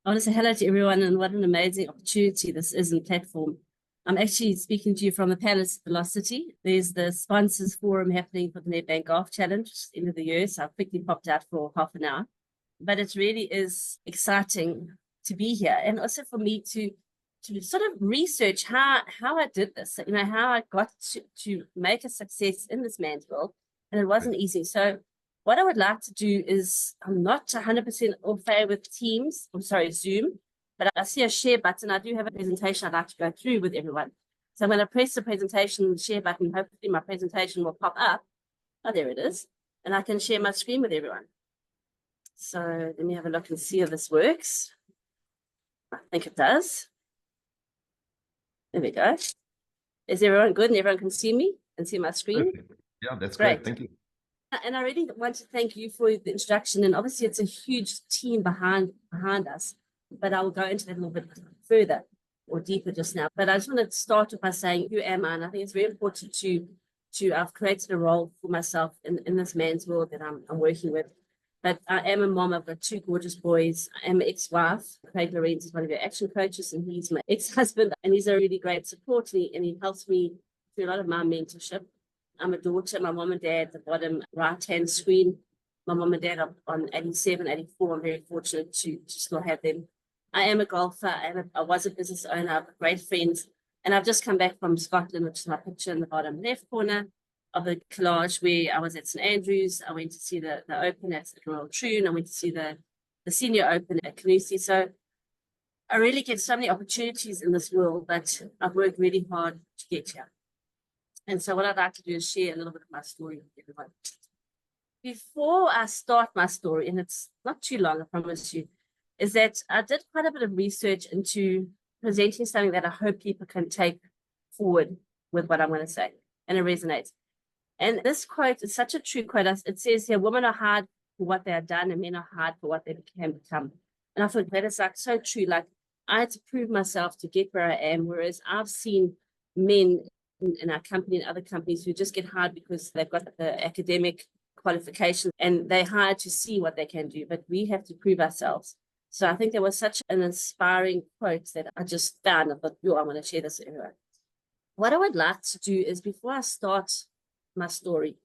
I want to say hello to everyone, and what an amazing opportunity this is and platform. I'm actually speaking to you from the Palace Velocity. There's the sponsors forum happening for the Nedbank Golf Challenge, end of the year, so I quickly popped out for half an hour. But it really is exciting to be here, and also for me to sort of research how I did this, how I got to make a success in this man's world, and it wasn't easy. So what I would like to do is, I'm not 100% au fait with Teams, Zoom, but I see a share button. I do have a presentation I'd like to go through with everyone. So I'm going to press the presentation share button. Hopefully my presentation will pop up. Oh, there it is. And I can share my screen with everyone. So let me have a look and see if this works. I think it does. There we go. Is everyone good and everyone can see me and see my screen? Yeah, that's great. Thank you. And I really want to thank you for the introduction. And obviously it's a huge team behind us, but I will go into that a little bit further or deeper just now. But I just want to start by saying, who am I? And I think it's very important I've created a role for myself in this man's world that I'm working with. But I am a mom. I've got two gorgeous boys. I am an ex-wife. Carol Lourens is one of your action coaches, and he's my ex-husband. And he's a really great support, and he helps me through a lot of my mentorship. I'm a daughter. My mom and dad at the bottom right-hand screen. My mom and dad are on 87, 84. I'm very fortunate to still have them. I am a golfer. I was a business owner. I've got great friends. And I've just come back from Scotland, which is my picture in the bottom left corner of the collage, where I was at St Andrews. I went to see the Open at Royal Troon. I went to see the Senior Open at Canusi. So I really get so many opportunities in this world, but I've worked really hard to get here. And so what I'd like to do is share a little bit of my story with everyone. Before I start my story, and it's not too long, I promise you, is that I did quite a bit of research into presenting something that I hope people can take forward with what I'm going to say, and it resonates. And this quote is such a true quote. It says here, women are hard for what they have done, and men are hard for what they can become. And I thought that is like so true. Like, I had to prove myself to get where I am, whereas I've seen men in our company and other companies who just get hired because they've got the academic qualifications and they hired to see what they can do, but we have to prove ourselves. So I think there was such an inspiring quote that I just found. I thought, yo, I want to share this with everyone. What I would like to do is, before I start my story,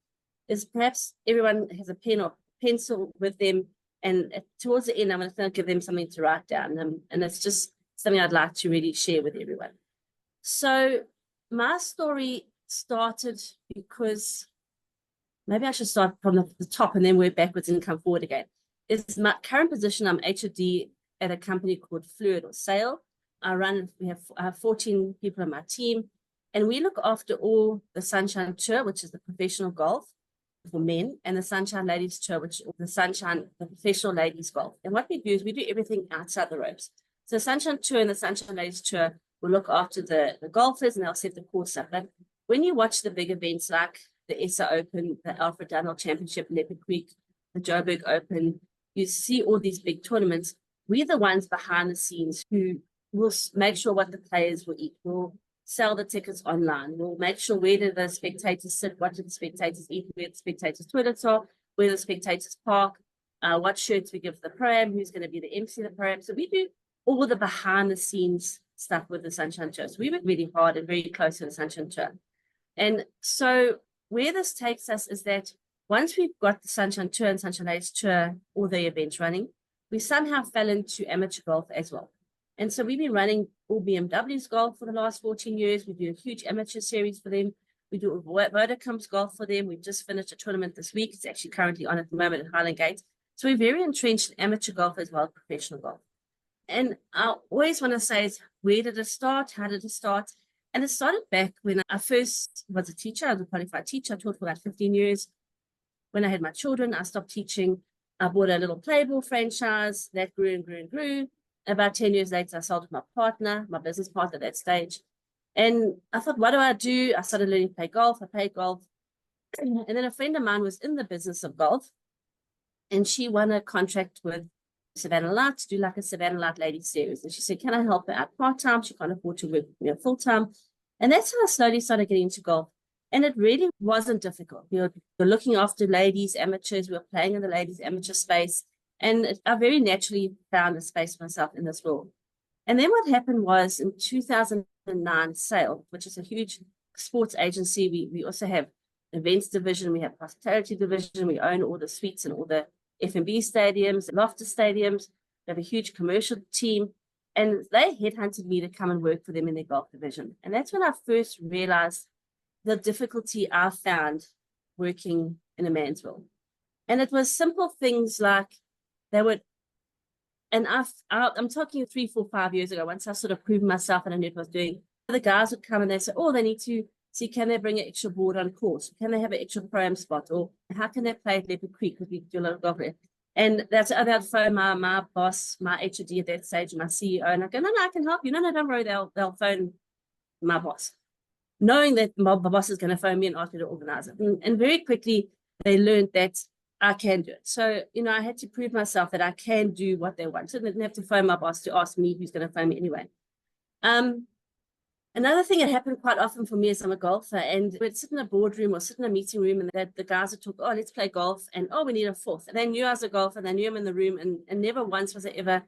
is perhaps everyone has a pen or pencil with them, and towards the end I'm going to give them something to write down, and it's just something I'd like to really share with everyone. So my story started because, maybe I should start from the top and then work backwards and come forward again. It's my current position. I'm HOD at a company called Fluid or Sail. We have 14 people on my team, and we look after all the Sunshine Tour, which is the professional golf for men, and the Sunshine Ladies Tour, which is the professional ladies golf. And what we do is we do everything outside the ropes. So the Sunshine Tour and the Sunshine Ladies Tour will look after the golfers, and they'll set the course up. But when you watch the big events like the SA Open, the Alfred Dunhill Championship, Leopard Creek, the Joburg Open, you see all these big tournaments. We're the ones behind the scenes who will make sure what the players will eat. We'll sell the tickets online. We'll make sure where do the spectators sit, what do the spectators eat, where the spectators' toilets are, where the spectators park, what shirts we give the pro-am, who's going to be the MC of the pro-am. So we do all the behind the scenes stuff with the Sunshine Tour. So we work really hard and very close to the Sunshine Tour. And so where this takes us is that once we've got the Sunshine Tour and Sunshine Ladies Tour, all the events running, we somehow fell into amateur golf as well. And so we've been running all BMW's golf for the last 14 years. We do a huge amateur series for them. We do Vodacom's golf for them. We've just finished a tournament this week. It's actually currently on at the moment at Highland Gate. So we're very entrenched in amateur golf as well as professional golf. And I always want to say is, where did it start? How did it start? And it started back when I first was a teacher. I was a qualified teacher. I taught for about 15 years. When I had my children, I stopped teaching. I bought a little Playboy franchise that grew and grew and grew. About 10 years later, I sold to my partner, my business partner at that stage. And I thought, what do? I started learning to play golf. I played golf. And then a friend of mine was in the business of golf, and she won a contract with Savannah Light to do like a Savannah Light Ladies series. And she said, can I help her out part-time? She can't afford to work full-time. And that's how I slowly started getting into golf. And it really wasn't difficult. You're looking after ladies, amateurs. We were playing in the ladies amateur space. And I very naturally found a space for myself in this role. And then what happened was in 2009, Sale, which is a huge sports agency, we also have events division, we have hospitality division, we own all the suites and all the F&B stadiums, Loftus stadiums, we have a huge commercial team, and they headhunted me to come and work for them in their golf division. And that's when I first realized the difficulty I found working in a man's role. And it was simple things like they would, and I'm talking 3, 4, 5 years ago, once I sort of proved myself and I knew what I was doing, the guys would come and they say, oh, they need to see, can they bring an extra board on course? Can they have an extra pro-am spot? Or how can they play at Leopard Creek? Because we do a lot of golf there. And that's they'll phone my boss, my HOD at that stage, my CEO, and I go, no, I can help you. No, don't worry, they'll phone my boss, knowing that my boss is going to phone me and ask me to organize it. And very quickly, they learned that I can do it. So, I had to prove myself that I can do what they want. So they didn't have to phone my boss to ask me who's going to phone me anyway. Another thing that happened quite often for me is I'm a golfer, and we'd sit in a boardroom or sit in a meeting room, and the guys would talk, oh, let's play golf, and oh, we need a fourth. And they knew I was a golfer, and they knew I'm in the room, and never once was I ever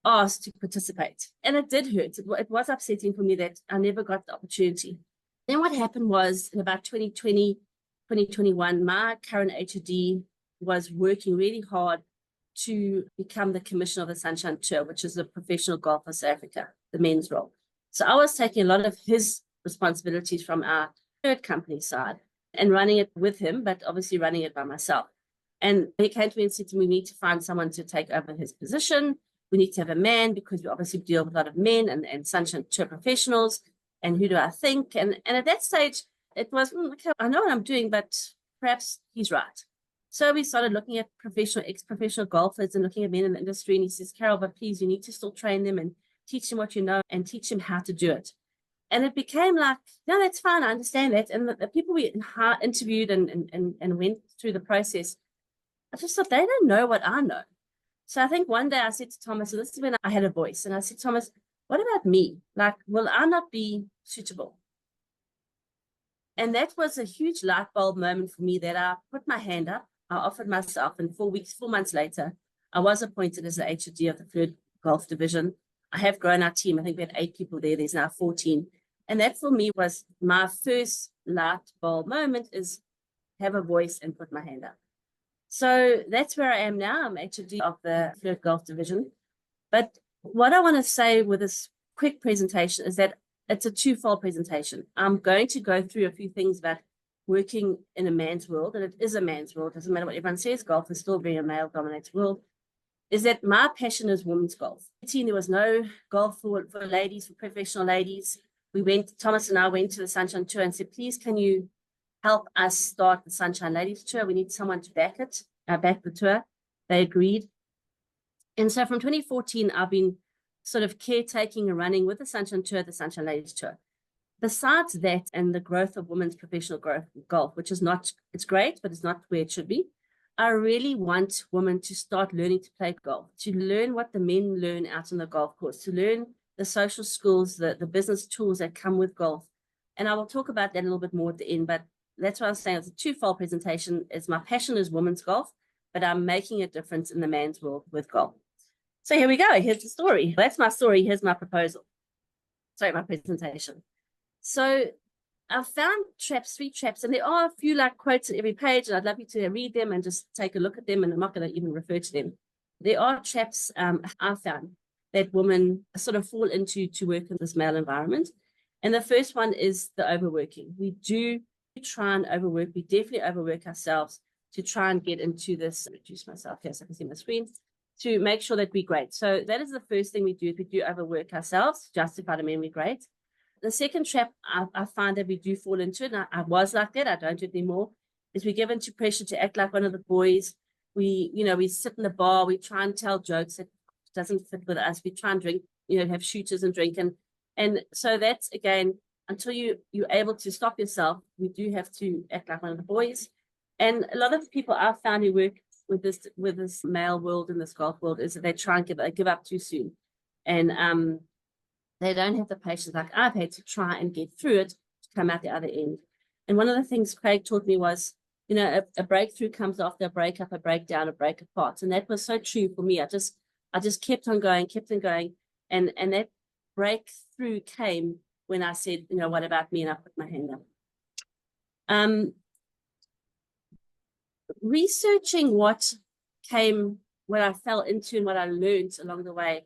asked to participate. And it did hurt. It was upsetting for me that I never got the opportunity. Then what happened was in about 2020, 2021, my current HOD was working really hard to become the commissioner of the Sunshine Tour, which is the professional golf for South Africa, the men's role. So I was taking a lot of his responsibilities from our third company side and running it with him, but obviously running it by myself. And he came to me and said to me, we need to find someone to take over his position. We need to have a man because we obviously deal with a lot of men and Sunshine Tour professionals. And who do I think? And at that stage, it was, okay, I know what I'm doing, but perhaps he's right. So we started looking at ex-professional golfers and looking at men in the industry. And he says, Carol, but please, you need to still train them and teach them what you know and teach them how to do it. And it became like, no, that's fine. I understand that. And the people we interviewed and went through the process, I just thought they don't know what I know. So I think one day I said to Thomas, and this is when I had a voice, and I said, Thomas, what about me? Like, will I not be suitable? And that was a huge light bulb moment for me that I put my hand up. I offered myself, and 4 months later, I was appointed as the HOD of the third golf division. I have grown our team. I think we had 8 people there. There's now 14. And that for me was my first light bulb moment, is have a voice and put my hand up. So that's where I am now. I'm HOD of the third golf division. But what I want to say with this quick presentation is that it's a twofold presentation. I'm going to go through a few things about working in a man's world, and it is a man's world. It doesn't matter what everyone says, golf is still very a male-dominated world. Is that my passion is women's golf. There was no golf for ladies, for professional ladies. Thomas and I went to the Sunshine Tour and said, please, can you help us start the Sunshine Ladies Tour? We need someone to back the tour. They agreed. And so from 2014, I've been sort of caretaking and running with the Sunshine Tour, the Sunshine Ladies Tour. Besides that, and the growth of women's professional golf, which is not, it's great, but it's not where it should be. I really want women to start learning to play golf, to learn what the men learn out on the golf course, to learn the social skills, the business tools that come with golf. And I will talk about that a little bit more at the end, but that's what I was saying. It's a twofold presentation. It's my passion is women's golf, but I'm making a difference in the man's world with golf. So here we go. Here's the story. That's my story. Here's my proposal. Sorry, my presentation. So I found 3 traps, and there are a few like quotes on every page, and I'd love you to read them and just take a look at them, and I'm not going to even refer to them. There are traps I found that women sort of fall into to work in this male environment. And the first one is the overworking. We do try and overwork. We definitely overwork ourselves to try and get into this. Reduce myself here so I can see my screen, to make sure that we're great. So that is the first thing we do. We do overwork ourselves, justify the men we're great. The second trap I find that we do fall into, and I was like that, I don't do it anymore, is we give into pressure to act like one of the boys. We sit in the bar, we try and tell jokes that doesn't fit with us. We try and drink, have shooters and drink. And so that's, again, until you're able to stop yourself, we do have to act like one of the boys. And a lot of the people I've found who work with this male world and this golf world is that they try and give up too soon. And they don't have the patience like I've had to try and get through it to come out the other end. And one of the things Craig taught me was you know, a breakthrough comes after a breakup, a breakdown, a break apart. And that was so true for me. I just kept on going. And that breakthrough came when I said, you know, what about me? And I put my hand up. Researching what I fell into and what I learned along the way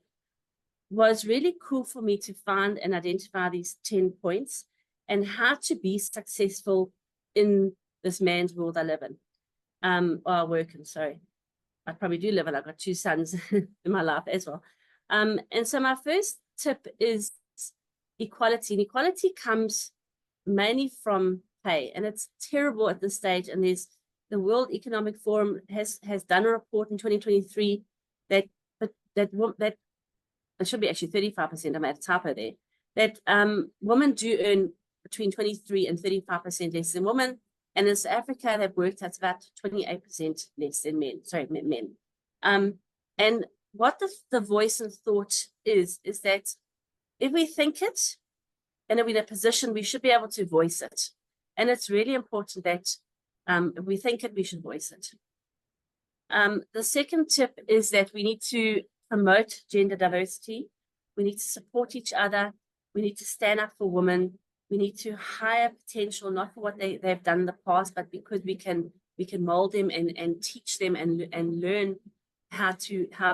was really cool for me to find and identify these 10 points and how to be successful in this man's world I live in. Or I work in, sorry. I probably do live in. I've got 2 sons in my life as well. And so my first tip is equality. And equality comes mainly from pay. And it's terrible at this stage. And the World Economic Forum has done a report in 2023 that it should be actually 35%. I made a typo there. That women do earn between 23 and 35% less than women. And in South Africa, they've worked at about 28% less than men. Sorry, men. And what the voice and thought is that if we think it and if we're in a position, we should be able to voice it. And it's really important that if we think it, we should voice it. The second tip is that we need to promote gender diversity. We need to support each other. We need to stand up for women. We need to hire potential, not for what they've done in the past, but because we can mold them and teach them and learn how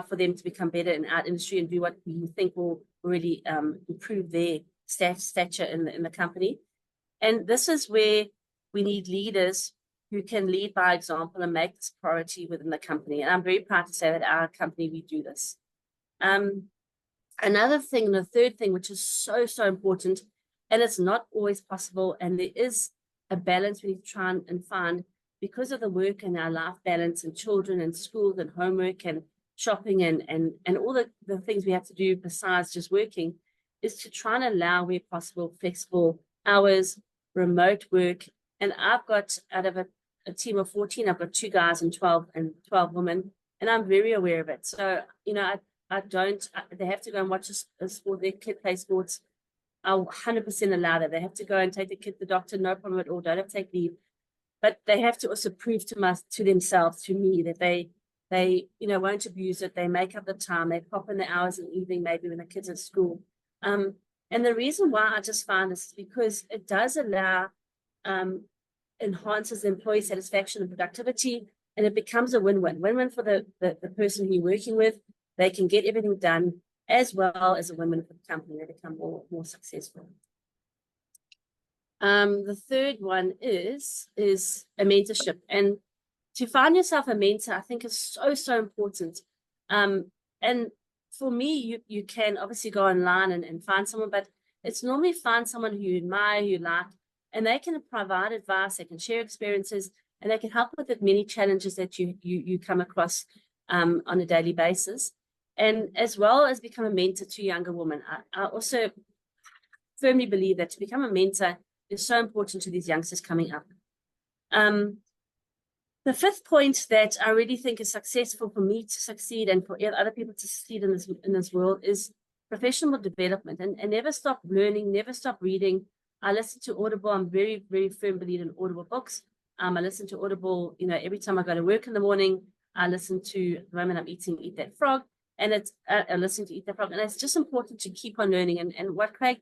for them to become better in our industry and do what we think will really improve their stature in the company. And this is where we need leaders who can lead by example and make this priority within the company. And I'm very proud to say that our company, we do this. Another thing, the third thing, which is so important, and it's not always possible, and there is a balance we need to try and find because of the work and our life balance and children and schools and homework and shopping and all the things we have to do besides just working, is to try and allow where possible flexible hours, remote work. And I've got, out of a team of 14, I've got 2 guys and 12 women, and I'm very aware of it. So, you know, they have to go and watch a sport, their kid play sports. I'll 100% allow that. They have to go and take the kid to the doctor, no problem at all. Don't have to take leave. But they have to also prove to themselves, to me, that they you know, won't abuse it. They make up the time. They pop in the hours in the evening, maybe when the kids are at school. And the reason why I just find this is because it does allow, enhances employee satisfaction and productivity, and it becomes a win-win. Win-win for the person who you're working with. They can get everything done, as well as a win-win for the company. They become more successful. The third one is a mentorship. And to find yourself a mentor, I think, is so important. And for me, you can obviously go online and find someone, but it's normally find someone who you admire, who you like, and they can provide advice, they can share experiences, and they can help with the many challenges that you come across on a daily basis. And as well as become a mentor to younger women, I also firmly believe that to become a mentor is so important to these youngsters coming up. The fifth point that I really think is successful for me to succeed and for other people to succeed in this world is professional development, and never stop learning, never stop reading. I listen to Audible. I'm very firm believer in Audible books. I listen to Audible, you know, every time I go to work in the morning. I listen to, the moment I'm eating Eat That Frog, and it's listening to Eat That Frog, and it's just important to keep on learning. And what Craig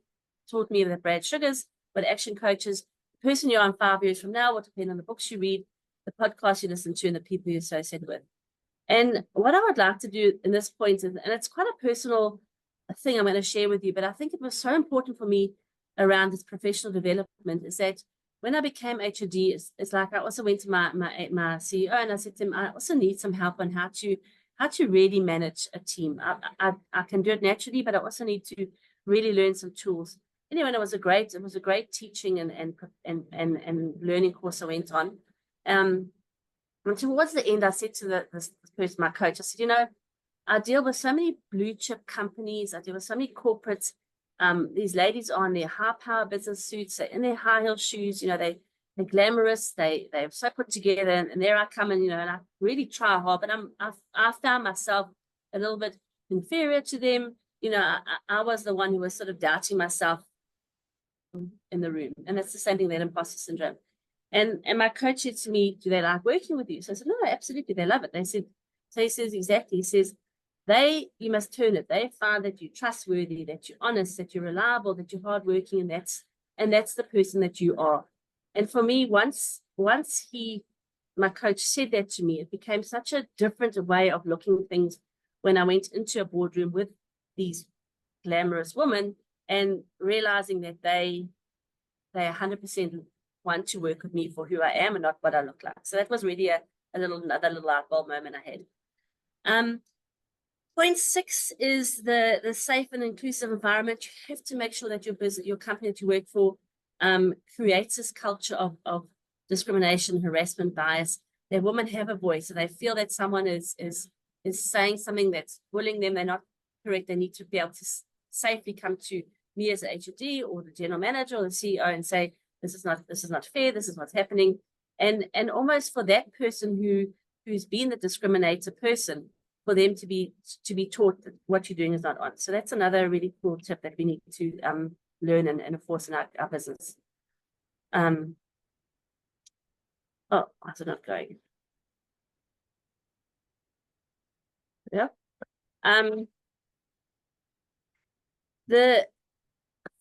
taught me with Brad Sugars, what ActionCOACH is, the person you are in 5 years from now will depend on the books you read, the podcasts you listen to, and the people you associate with. And what I would like to do in this point is, and it's quite a personal thing I'm going to share with you, but I think it was so important for me around this professional development, is that when I became HOD, it's like I also went to my CEO and I said to him, I also need some help on how to really manage a team. I can do it naturally, but I also need to really learn some tools. Anyway, it was a great teaching and learning course I went on. And towards the end, I said to this person, my coach, I said, you know, I deal with so many blue chip companies. I deal with so many corporates. These ladies are in their high power business suits, they're in their high heel shoes, you know, they're glamorous, they're so put together, and there I come in, you know, and I really try hard, but I found myself a little bit inferior to them. You know, I was the one who was sort of doubting myself in the room. And that's the same thing, that imposter syndrome. And my coach said to me, do they like working with you? So I said, no, absolutely, they love it. They said, so he says exactly, he says, you must turn it. They find that you're trustworthy, that you're honest, that you're reliable, that you're hardworking, and that's the person that you are. And for me, once my coach said that to me, it became such a different way of looking at things when I went into a boardroom with these glamorous women and realizing that they 100% want to work with me for who I am and not what I look like. So that was really another little light bulb moment I had. Point 6 is the safe and inclusive environment. You have to make sure that your company that you work for creates this culture of discrimination, harassment, bias. That women have a voice, so they feel that someone is saying something that's bullying them. They're not correct. They need to be able to safely come to me as a HOD or the general manager or the CEO and say, this is not fair. This is what's happening. And almost for that person who's been the discriminator person, for them to be taught that what you're doing is not on. So that's another really cool tip that we need to learn and enforce in our business. Oh, how's it not going? Yeah. The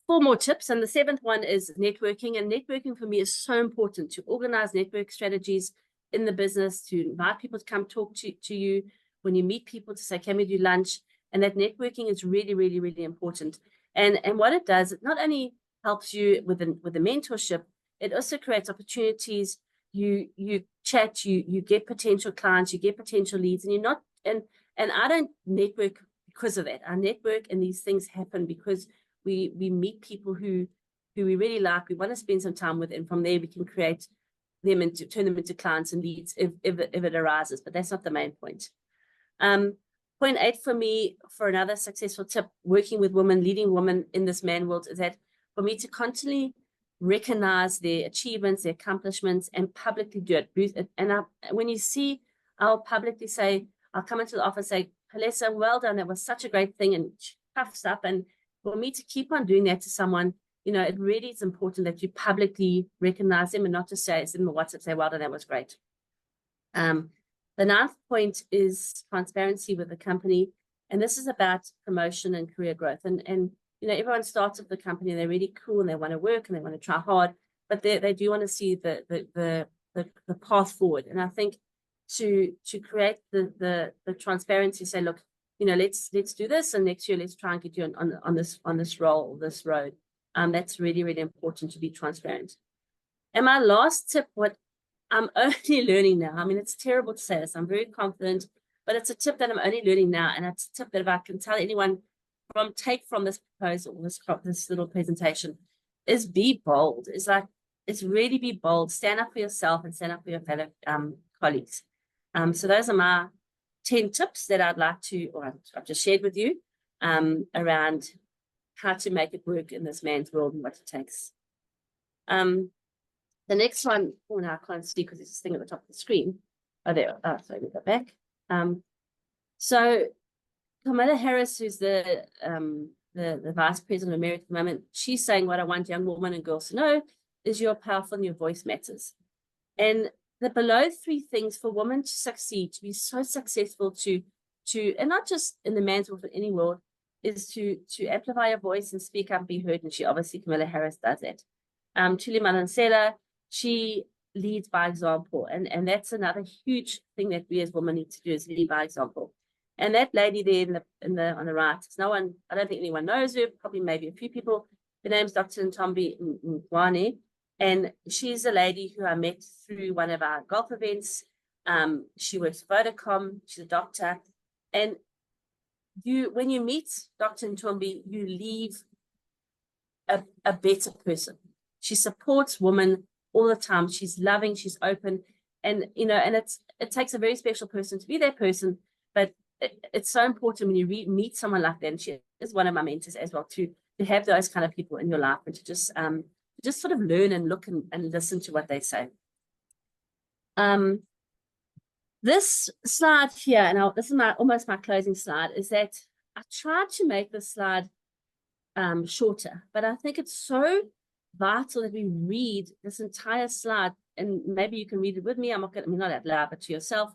4 more tips, and the 7th one is networking. And networking for me is so important, to organize network strategies in the business, to invite people to come talk to you when you meet people, to say, can we do lunch? And that networking is really, really, really important. And what it does, it not only helps you with the mentorship, it also creates opportunities. You chat, you get potential clients, you get potential leads, and you're not, and I don't network because of that. I network and these things happen because we meet people who we really like, we want to spend some time with, and from there we can create them into, turn them into clients and leads if it arises. But that's not the main point. Point 8 for me, for another successful tip, working with women, leading women in this man world, is that for me to constantly recognize their achievements, their accomplishments, and publicly do it. And when you see, I'll publicly say, I'll come into the office and say, Halessa, well done, that was such a great thing, and puffs up. And for me to keep on doing that to someone, you know, it really is important that you publicly recognize them and not just say, it's in the WhatsApp, say, well done, that was great. The 9th point is transparency with the company. And this is about promotion and career growth. And you know, everyone starts with the company and they're really cool and they want to work and they want to try hard, but they do want to see the path forward. And I think to create the transparency, say, look, you know, let's do this, and next year let's try and get you on this road. That's really, really important, to be transparent. And my last tip, what I'm only learning now, I mean, it's terrible to say this, I'm very confident, but it's a tip that I'm only learning now. And it's a tip that if I can tell anyone take from this proposal, this little presentation, is be bold. It's really be bold, stand up for yourself and stand up for your fellow colleagues. So those are my 10 tips that I'd like to, or I've just shared with you, around how to make it work in this man's world and what it takes. The next one, oh, now I can't see because there's this thing at the top of the screen. Oh, there. Oh, sorry, we go back. So Kamala Harris, who's the vice president of America at the moment, she's saying, what I want young women and girls to know is you're powerful and your voice matters. And the below 3 things for women to succeed, to be so successful, to and not just in the man's world, but any world, is to amplify your voice and speak up and be heard. And she obviously, Kamala Harris, does that. Tuli Manansela, she leads by example. And that's another huge thing that we as women need to do, is lead by example. And that lady there on the right, no one, I don't think anyone knows her, probably maybe a few people. Her name's Dr. Ntombi Ngwane. And she's a lady who I met through one of our golf events. She works for Vodacom. She's a doctor. And when you meet Dr. Ntombi, you leave a better person. She supports women all the time. She's loving, she's open. And, you know, and it takes a very special person to be that person. But it's so important when you meet someone like that. And she is one of my mentors as well, to have those kind of people in your life, and to just sort of learn and look and listen to what they say. This slide here, and this is almost my closing slide, is that I tried to make this slide shorter, but I think it's so vital that we read this entire slide, and maybe you can read it with me. I'm not going to, not out loud, but to yourself.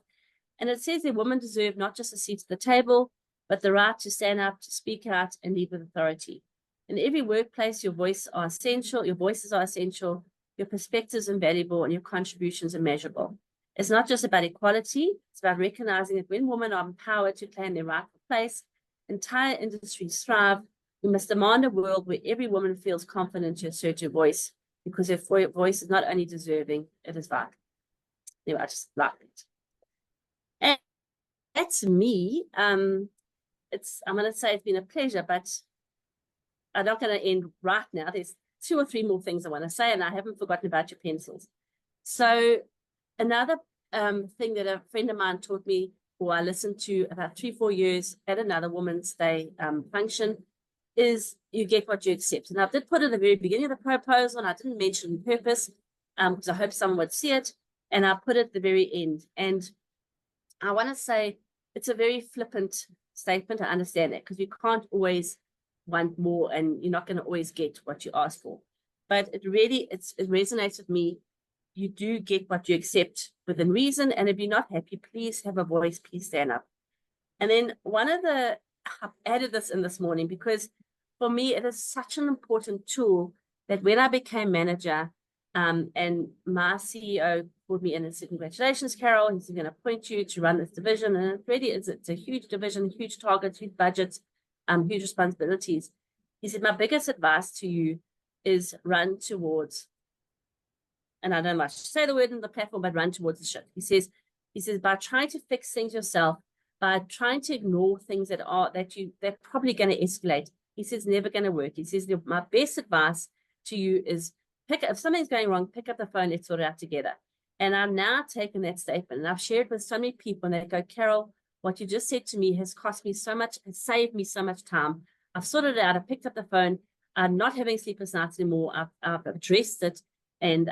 And it says that women deserve not just a seat at the table, but the right to stand up, to speak out, and lead with authority. In every workplace, your voices are essential, your perspectives are invaluable, and your contributions are measurable. It's not just about equality, it's about recognizing that when women are empowered to claim their rightful place, entire industries thrive. We must demand a world where every woman feels confident to assert her voice, because her voice is not only deserving, it is vital. Anyway, I just like it. And that's me. I'm going to say it's been a pleasure, but I'm not going to end right now. There's 2 or 3 more things I want to say, and I haven't forgotten about your pencils. So another thing that a friend of mine taught me, or I listened to about 3-4 years at another Women's Day function, is you get what you accept. And I did put it at the very beginning of the proposal, and I didn't mention purpose because I hope someone would see it. And I put it at the very end. And I want to say it's a very flippant statement. I understand that, because you can't always want more, and you're not going to always get what you ask for. But it really, it resonates with me. You do get what you accept within reason. And if you're not happy, please have a voice, please stand up. And then I've added this in this morning, because for me, it is such an important tool that when I became manager, and my CEO called me in and said, congratulations, Carol, he's going to appoint you to run this division. And it really is, it's a huge division, huge targets, huge budgets, huge responsibilities. He said, my biggest advice to you is run towards, and I don't know much to say the word in the platform, but run towards the ship. He says, by trying to fix things yourself, by trying to ignore things that they're probably going to escalate. He says, never going to work. He says, my best advice to you is if something's going wrong, pick up the phone, let's sort it out together. And I've now taken that statement and I've shared with so many people, and they go, Carol, what you just said to me has cost me so much and saved me so much time. I've sorted it out. I picked up the phone. I'm not having sleepless nights anymore. I've addressed it. And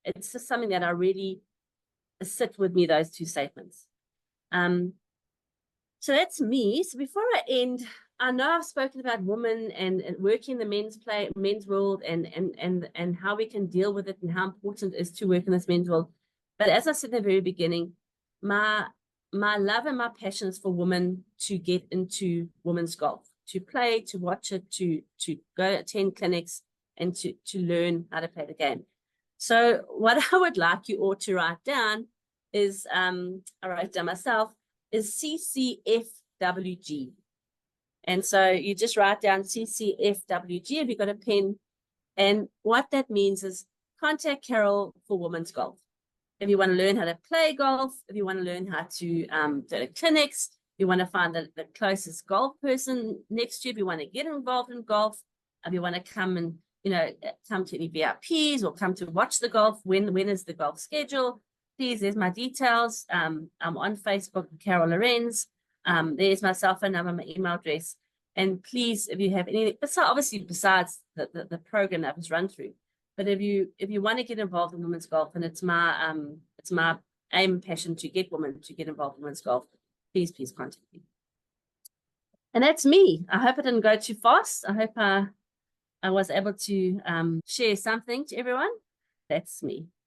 it's just something that I really sit with me, those 2 statements. So that's me. So before I end, I know I've spoken about women and working in the men's world and how we can deal with it and how important it is to work in this men's world. But as I said in the very beginning, my love and my passion is for women to get into women's golf, to play, to watch it, to go attend clinics, and to learn how to play the game. So what I would like you all to write down is, I wrote down myself, is CCFWG. And so you just write down CCFWG if you've got a pen. And what that means is contact Carol for women's golf. If you want to learn how to play golf, if you want to learn how to do clinics, if you want to find the closest golf person next to you, if you want to get involved in golf, if you want to come and, come to any VIPs or come to watch the golf, when is the golf schedule, please, there's my details. I'm on Facebook, Carol Lourens. There's my cell phone number, my email address. And please, if you have anything, besides the program that was run through, but if you want to get involved in women's golf, and it's my aim and passion to get women to get involved in women's golf, please contact me. And that's me. I hope I didn't go too fast. I hope I was able to share something to everyone. That's me.